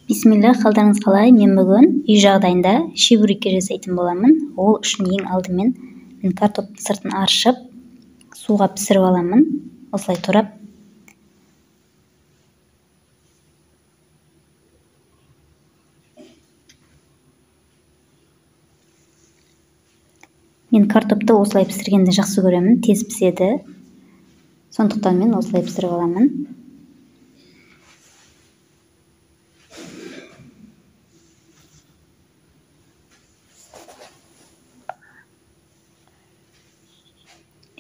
Бисмилла, қалдарыңыз қалай? Мен бүгін үй жағдайында шебуреке жасайтын боламын. Ол үшін ең алдымен мен картоптың сыртын аршып, суға пісіріп аламын. Осылай турап. Мен картопты осылай пісіргенді жақсы көремін, тез піседі. Сондықтан мен осылай пісіріп аламын.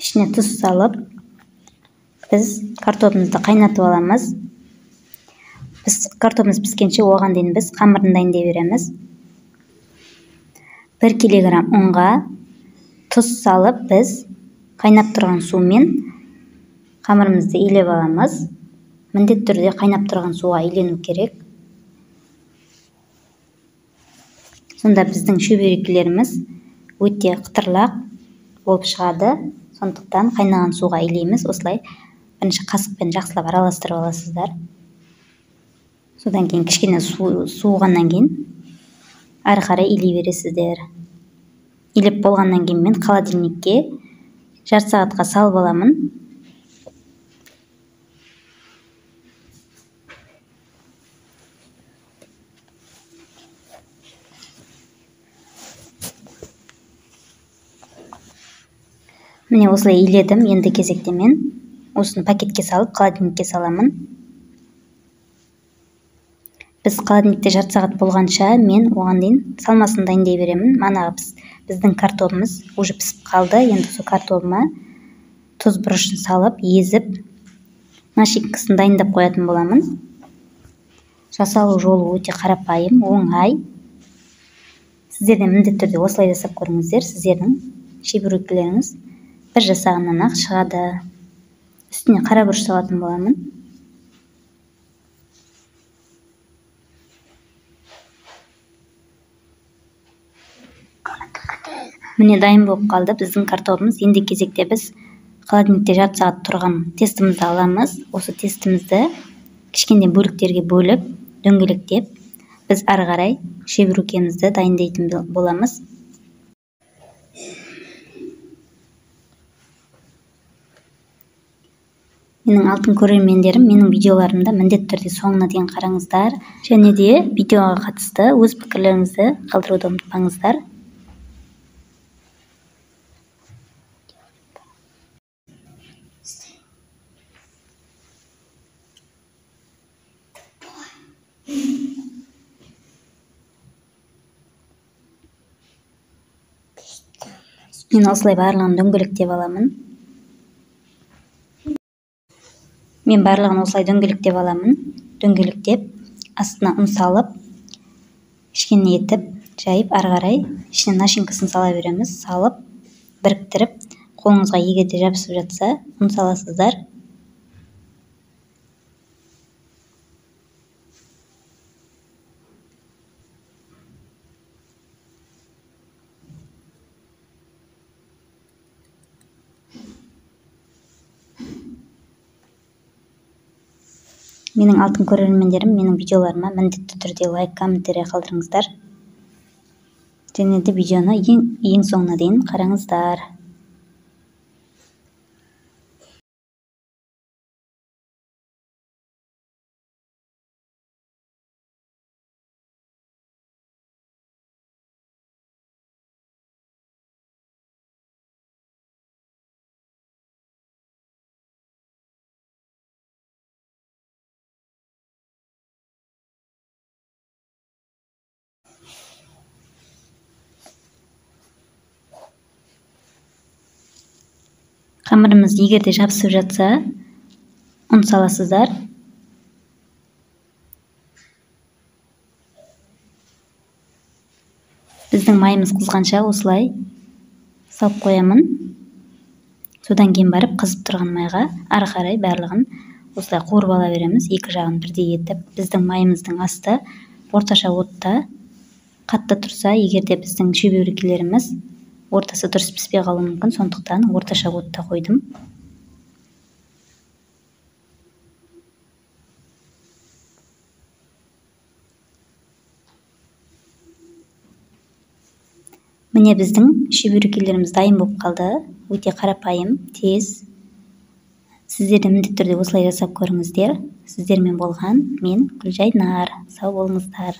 İçine tuz салып, біз картопымызды қайнатып аламыз. Біз картопымыз піскенше оған дейін біз қамырын дайындай береміз. 1 килограмм ұнға тұз салып, біз қайнап тұрған сумен қамырымызды илеп аламыз. Міндетті түрде қайнап тұрған суға илену керек. Сонда біздің шөберектеріміз өте қытырлақ болып шығады. Сондықтан қайнаған суға илейміз. Осылай бірінші қасықпен жақсылап араластырып аласыздар. Содан кейін кішкене суығаннан кейін ары қарай илей бересіздер. Илеп болғаннан кейін мен холодильникке жарты сағатқа салып аламын. Міне осылай иледім. Енді кезекте мен осыны пакетке салып, холодильникке саламын. Біз холодильникте жарты сағат болғанша мен оған дейін салмасын дайындай беремін. Манағы біздің картопымыз уже пісіп қалды. Енді сол картопыма тұз бұрышын салып, езіп, начинкасын дайындап қоятын боламын. Жасалу жолы өте қарапайым, оңай. Сіздер де міндетті түрде осылай жасап көріңіздер. Сіздердің шеберектеріңіз бір жасағаннан ақ шығады. Үстіне қара бұрыш салатын боламын. Міне дайын болып қалды біздің картопымыз. Енді кезекте біз холодильникте жарты сағат тұрған тестімізді аламыз. Осы тестімізді кішкене бөліктерге бөліп, дөңгелектеп, біз ары қарай шеберекемізді дайындайтын боламыз. Менің алтын көрермендерім, менің видеоларымда міндетті түрде соңына дейін қараңыздар. Және де видеоға қатысты өз пікірлеріңізді қалдыруды ұмытпаңыздар. Мен осылай барлығын дөңгелектеп аламын. Мен барлығын осылай дөңгелектеп аламын. Дөңгелектеп, астына ұн салып, кішкене етіп, жайып, ары қарай ішіне начинкасын сала береміз. Салып, біріктіріп, қолыңызға егер де жабысып жатса, ұн саласыздар. Менің алтын көрермендерім, менің видеоларыма міндетті түрде лайк, комментарий қалдырыңыздар. Және де видеоны ең соңына дейін қараңыздар. Қамырымыз егер де жабысып жатса, ұн саласыздар. Біздің майымыз қызғанша осылай салып қоямын. Содан кейін барып қызып тұрған майға ары қарай барлығын осылай қуырып ала береміз. Екі жағын бірдей етіп, біздің майымыздың асты орташа отта қатты тұрса, егер де біздің шөберектеріміз ортасы дұрыс піспей қалуы мүмкін, сондықтан орташа отта қойдым. Міне біздің шүберекелеріміз дайын болып қалды. Өте қарапайым, тез. Сіздер де міндетті түрде осылай жасап көріңіздер. Сіздермен болған мен Гүлжайнар. Сау болыңыздар.